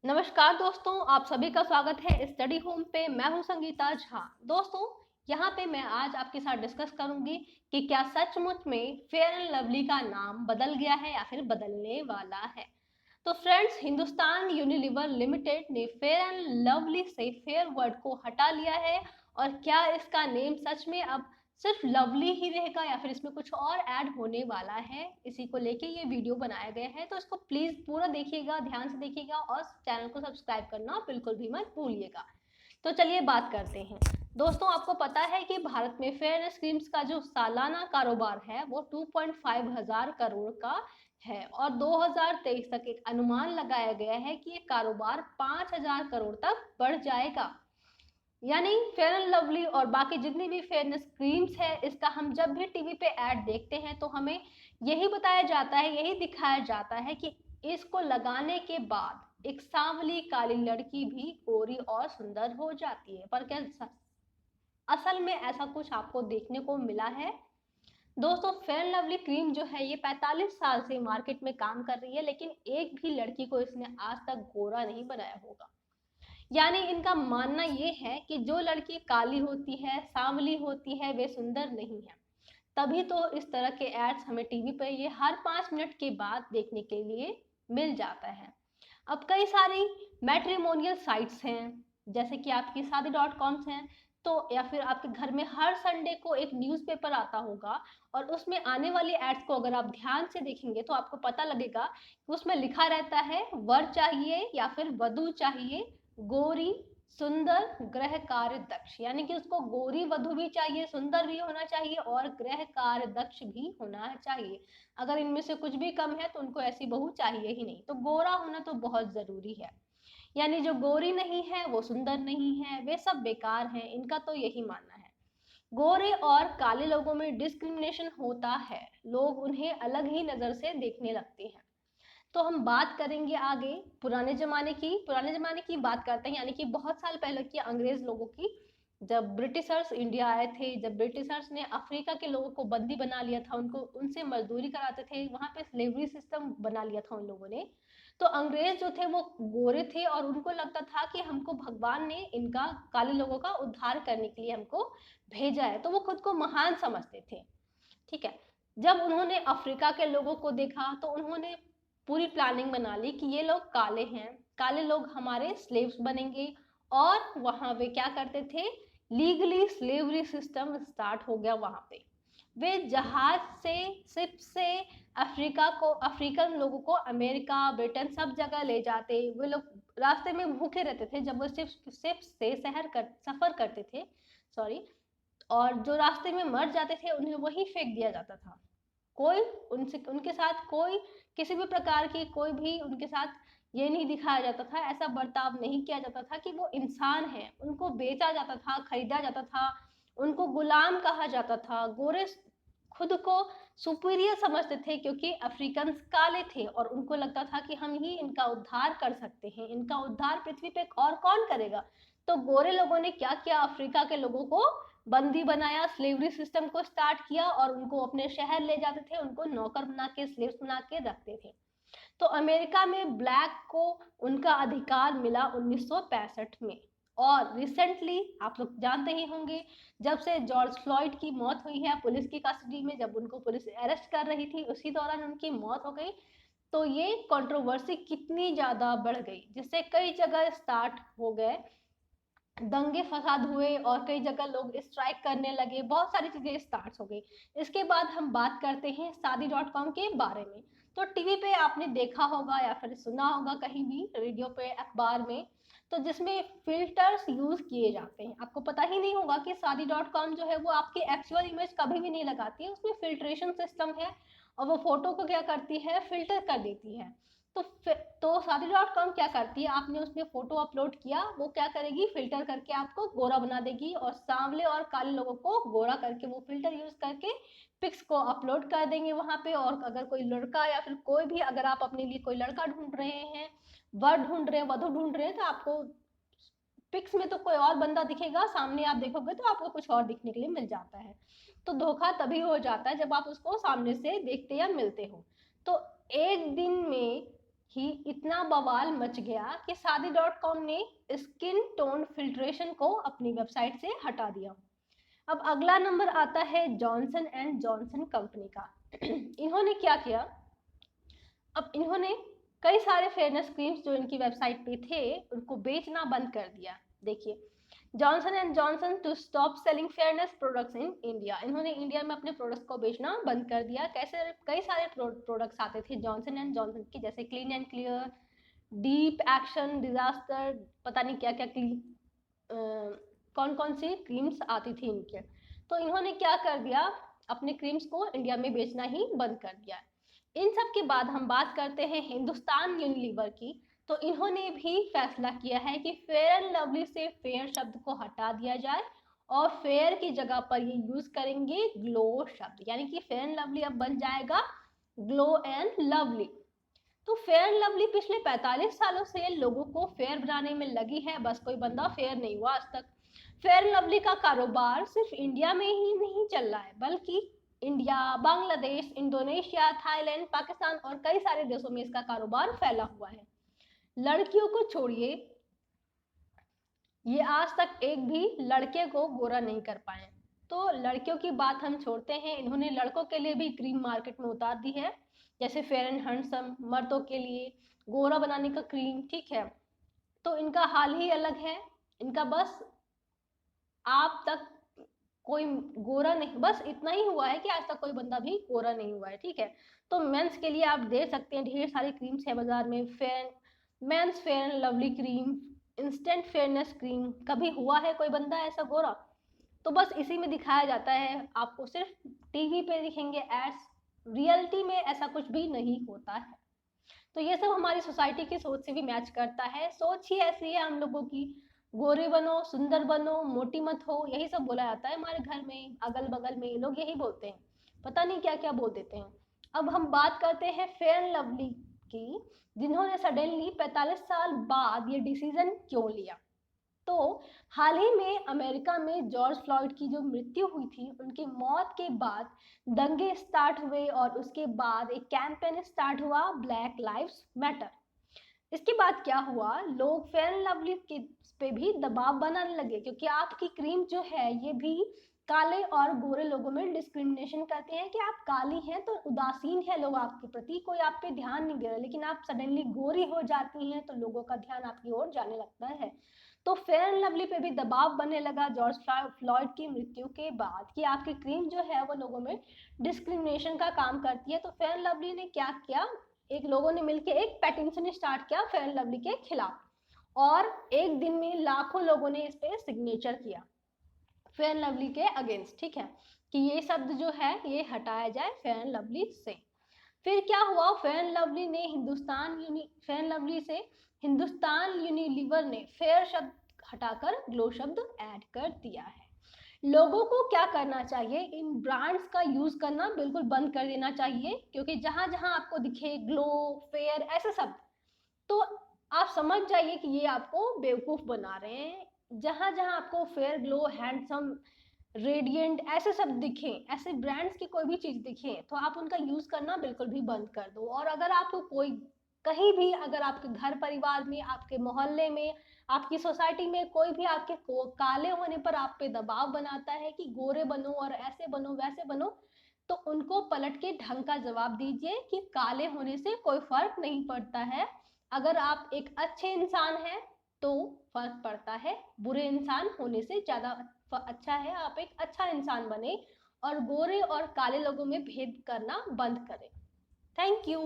नमस्कार दोस्तों, आप सभी का स्वागत है स्टडी होम पे। मैं हूं संगीता झा। दोस्तों, यहाँ पे मैं आज आपके साथ डिस्कस करूंगी कि क्या सचमुच में फेयर एंड लवली का नाम बदल गया है या फिर बदलने वाला है। तो फ्रेंड्स, हिंदुस्तान यूनिलीवर लिमिटेड ने फेयर एंड लवली से फेयर वर्ड को हटा लिया है। और क्या इसका नेम सच में अब सिर्फ लवली ही रहेगा या फिर इसमें कुछ और ऐड होने वाला है, इसी को लेके ये वीडियो बनाया गया है। तो इसको प्लीज पूरा देखिएगा, ध्यान से देखिएगा और चैनल को सब्सक्राइब करना बिल्कुल भी मत भूलिएगा। तो चलिए बात करते हैं। दोस्तों, आपको पता है कि भारत में फेयरनेस क्रीम्स का जो सालाना कारोबार है वो 2.5 हजार करोड़ का है और 2023 तक एक अनुमान लगाया गया है कि ये कारोबार 5,000 करोड़ तक बढ़ जाएगा। यानी फेयर एंड लवली और बाकी जितनी भी फेयरनेस क्रीम्स है, इसका हम जब भी टीवी पे ऐड देखते हैं तो हमें यही बताया जाता है, यही दिखाया जाता है कि इसको लगाने के बाद एक सांवली काली लड़की भी गोरी और सुंदर हो जाती है। पर क्या असल में ऐसा कुछ आपको देखने को मिला है? दोस्तों, फेयर लवली क्रीम जो है ये 45 साल से मार्केट में काम कर रही है, लेकिन एक भी लड़की को इसने आज तक गोरा नहीं बनाया होगा। यानी इनका मानना ये है कि जो लड़की काली होती है, सांवली होती है, वे सुंदर नहीं है। तभी तो इस तरह के एड्स हमें टीवी पर ये हर 5 मिनट के बाद देखने के लिए मिल जाता है। अब कई सारी मैट्रिमोनियल साइट्स हैं, जैसे कि आपकी शादी.कॉम्स हैं, तो या फिर आपके घर में हर संडे को एक न्यूज़पेपर आता होगा और उसमें आने वाली एड्स को अगर आप ध्यान से देखेंगे तो आपको पता लगेगा कि उसमें लिखा रहता है वर चाहिए या फिर वधू चाहिए, गोरी, सुंदर, गृह कार्य दक्ष। यानी कि उसको गोरी वधू भी चाहिए, सुंदर भी होना चाहिए और गृह कार्य दक्ष भी होना चाहिए। अगर इनमें से कुछ भी कम है तो उनको ऐसी बहू चाहिए ही नहीं। तो गोरा होना तो बहुत जरूरी है। यानी जो गोरी नहीं है वो सुंदर नहीं है, वे सब बेकार हैं, इनका तो यही मानना है। गोरे और काले लोगों में डिस्क्रिमिनेशन होता है, लोग उन्हें अलग ही नजर से देखने लगते हैं। तो हम बात करेंगे आगे पुराने जमाने की बात करते हैं, यानी कि बहुत साल पहले की, अंग्रेज लोगों की। जब ब्रिटिशर्स इंडिया आए थे, जब ब्रिटिशर्स ने अफ्रीका के लोगों को बंदी बना लिया था, उनको उनसे मजदूरी कराते थे, वहां पे स्लेवरी सिस्टम बना लिया था उन लोगों ने। तो अंग्रेज जो थे वो गोरे थे और उनको लगता था कि हमको भगवान ने इनका, काले लोगों का उद्धार करने के लिए हमको भेजा है, तो वो खुद को महान समझते थे। ठीक है। जब उन्होंने अफ्रीका के लोगों को देखा तो उन्होंने पूरी प्लानिंग बना ली कि ये लोग काले हैं, काले लोग हमारे स्लेव्स बनेंगे। और वहां वे क्या करते थे, लीगली स्लेवरी सिस्टम स्टार्ट हो गया वहां पे। वे जहाज से, शिप से अफ्रीका को, अफ्रीकन लोगों को अमेरिका, ब्रिटेन सब जगह ले जाते। वे लोग रास्ते में भूखे रहते थे जब वो शिप से सफर करते थे, सॉरी। और जो रास्ते में मर जाते थे उन्हें वहीं फेंक दिया जाता था। कोई उनसे, उनके साथ कोई, किसी भी प्रकार की कोई भी उनके साथ ये नहीं दिखाया जाता था, ऐसा बर्ताव नहीं किया जाता था कि वो इंसान है। उनको बेचा जाता था, खरीदा जाता था, उनको गुलाम कहा जाता था। गोरे खुद को सुपीरियर समझते थे क्योंकि अफ्रीकन काले थे और उनको लगता था कि हम ही इनका उद्धार कर सकते हैं, इनका उद्धार पृथ्वी पे और कौन करेगा। तो गोरे लोगों ने क्या किया, अफ्रीका के लोगों को बंदी बनाया, स्लेवरी सिस्टम को स्टार्ट किया और उनको अपने शहर ले जाते थे, उनको नौकर बना के, स्लेव्स बना के रखते थे। तो अमेरिका में ब्लैक को उनका अधिकार मिला 1965 में। और रिसेंटली आप लोग जानते ही होंगे, जब से जॉर्ज फ्लॉयड की मौत हुई है पुलिस की कस्टडी में, जब उनको पुलिस अरेस्ट कर रही थी उसी दौरान उनकी मौत हो गई। तो ये कंट्रोवर्सी कितनी ज्यादा बढ़ गई, जिससे कई जगह स्टार्ट हो गए, दंगे फसाद हुए और कई जगह लोग स्ट्राइक करने लगे, बहुत सारी चीजें स्टार्ट हो गई। इसके बाद हम बात करते हैं शादी.कॉम के बारे में। तो टीवी पे आपने देखा होगा या फिर सुना होगा, कहीं भी रेडियो पे, अखबार में, तो जिसमें फिल्टर्स यूज किए जाते हैं। आपको पता ही नहीं होगा कि शादी.कॉम जो है वो आपकी एक्चुअल इमेज कभी भी नहीं लगाती है, उसमें फिल्ट्रेशन सिस्टम है और वो फोटो को क्या करती है, फिल्टर कर देती है। तो शादी.कॉम क्या करती है, आपने उसमें फोटो अपलोड किया, वो क्या करेगी, फिल्टर करके आपको गोरा बना देगी और सांवले और काले लोगों को गोरा करके वो फिल्टर यूज करके पिक्स को अपलोड कर देंगे वहां पे। और अगर कोई लड़का या फिर कोई भी, अगर आप अपने लिए कोई लड़का ढूंढ रहे हैं, वर ढूंढ रहे हैं, वधु ढूंढ रहे हैं, तो आपको पिक्स में तो कोई और बंदा दिखेगा, सामने आप देखोगे तो आपको कुछ और दिखने के लिए मिल जाता है। तो धोखा तभी हो जाता है जब आप उसको सामने से देखते या मिलते हो। तो एक दिन में ही इतना बवाल मच गया कि शादी.com ने स्किन टोन फिल्ट्रेशन को अपनी वेबसाइट से हटा दिया। अब अगला नंबर आता है जॉनसन एंड जॉनसन कंपनी का। इन्होंने क्या किया, अब इन्होंने कई सारे फेयरनेस क्रीम्स जो इनकी वेबसाइट पे थे उनको बेचना बंद कर दिया। देखिए, Johnson and Johnson to stop selling fairness products in India, इन्होंने इंडिया में अपने प्रोडक्ट्स को बेचना बंद कर दिया। कैसे, कई सारे प्रोडक्ट्स आते थे जॉनसन एंड जॉनसन के, जैसे clean and clear, deep action, disaster, पता नहीं क्या क्या कौन कौन सी क्रीम्स आती थी इनके। तो इन्होंने क्या कर दिया, अपने क्रीम्स को इंडिया में बेचना ही बंद कर दिया। इन सब के बाद हम बात करते हैं हिंदुस्तान यूनिलीवर की। तो इन्होंने भी फैसला किया है कि फेयर एंड लवली से फेयर शब्द को हटा दिया जाए और फेयर की जगह पर ये यूज करेंगे ग्लो शब्द, यानी कि फेयर एंड लवली अब बन जाएगा ग्लो एंड लवली। तो फेयर एंड लवली पिछले 45 सालों से लोगों को फेयर बनाने में लगी है, बस कोई बंदा फेयर नहीं हुआ आज तक। फेयर एंड लवली का कारोबार सिर्फ इंडिया में ही नहीं चल रहा है, बल्कि India, Bangladesh, Indonesia, Thailand, Pakistan और कई सारे देशों में इसका कारोबार फैला हुआ है। लड़कियों को छोड़िए, ये आज तक एक भी लड़के को गोरा नहीं कर पाए। तो लड़कियों की बात हम छोड़ते हैं, इन्होंने लड़कों के लिए भी क्रीम मार्केट में उतार दी है, जैसे फेयर एंड हैंडसम, मर्दों के लिए गोरा बनाने का क्रीम, ठीक है। तो इनका हाल ही अलग है, इनका बस आप तक कोई गोरा नहीं, बस इतना ही हुआ है कि आज तक कोई बंदा भी गोरा नहीं हुआ है, ठीक है। तो मेंस के लिए आप देख सकते हैं ढेर सारी क्रीम्स है बाजार में, men's Fair and Lovely cream, instant fairness cream. कभी हुआ है कोई बंदा ऐसा गोरा? तो बस इसी में दिखाया जाता है, आपको सिर्फ टीवी पे दिखेंगे एड्स, रियलिटी में ऐसा कुछ भी नहीं होता है। तो ये सब हमारी सोसाइटी की सोच से भी मैच करता है, सोच ही ऐसी है हम लोगों की, गोरे बनो, सुंदर बनो, मोटी मत हो, यही सब बोला जाता है हमारे घर में, अगल बगल में लोग यही बोलते हैं, पता नहीं क्या क्या बोल देते हैं। अब हम बात करते हैं फेयर एंड लवली की, जिन्होंने सडनली 45 साल बाद ये डिसीजन क्यों लिया। तो हाल ही में अमेरिका में जॉर्ज फ्लॉयड की जो मृत्यु हुई थी, उनकी मौत के बाद दंगे स्टार्ट हुए और उसके बाद एक कैंपेन स्टार्ट हुआ, ब्लैक लाइव्स मैटर। इसके बाद क्या हुआ, लोग फेयर एंड लवली के पे भी दबाव बनाने लगे, क्योंकि आपकी क्रीम जो है ये भी काले और गोरे लोगों में डिस्क्रिमिनेशन करते हैं कि आप काली हैं तो उदासीन है लोग आपके प्रति, कोई आप पे ध्यान नहीं दे रहा, लेकिन आप सडनली गोरी हो जाती हैं तो लोगों का ध्यान आपकी ओर जाने लगता है। तो फेयर एंड लवली पे भी दबाव बनने लगा जॉर्ज फ्लॉयड की मृत्यु के बाद कि आपकी क्रीम जो है वो लोगों में डिस्क्रिमिनेशन का काम करती है। तो फेयर एंड लवली ने क्या किया, एक लोगों ने मिलकर एक पेटिशन स्टार्ट किया फेयर एंड लवली के खिलाफ, और एक दिन में लाखों लोगों ने इस पे सिग्नेचर किया फेयर एंड लवली के अगेंस्ट, ठीक है, कि ये शब्द जो है ये हटाया जाए फेयर एंड लवली से। फिर क्या हुआ, फेयर एंड लवली ने फेयर एंड लवली से हिंदुस्तान यूनिलीवर ने फेयर शब्द हटाकर ग्लो शब्द ऐड कर दिया है। लोगों को क्या करना चाहिए, इन ब्रांड्स का यूज करना बिल्कुल बंद कर देना चाहिए, क्योंकि जहां जहां आपको दिखे ग्लो, फेयर ऐसे शब्द, तो आप समझ जाइए कि ये आपको बेवकूफ बना रहे हैं। जहां जहां आपको फेयर, ग्लो, हैंडसम, रेडिएंट ऐसे सब दिखे, ऐसे ब्रांड्स की कोई भी चीज दिखे, तो आप उनका यूज करना बिल्कुल भी बंद कर दो। और अगर आपको कोई कहीं भी, अगर आपके घर परिवार में, आपके मोहल्ले में, आपकी सोसाइटी में कोई भी आपके काले होने पर आप पे दबाव बनाता है कि गोरे बनो और ऐसे बनो वैसे बनो, तो उनको पलट के ढंग का जवाब दीजिए कि काले होने से कोई फर्क नहीं पड़ता है। अगर आप एक अच्छे इंसान हैं तो फर्क पड़ता है, बुरे इंसान होने से ज्यादा अच्छा है आप एक अच्छा इंसान बने और गोरे और काले लोगों में भेद करना बंद करें। Thank you.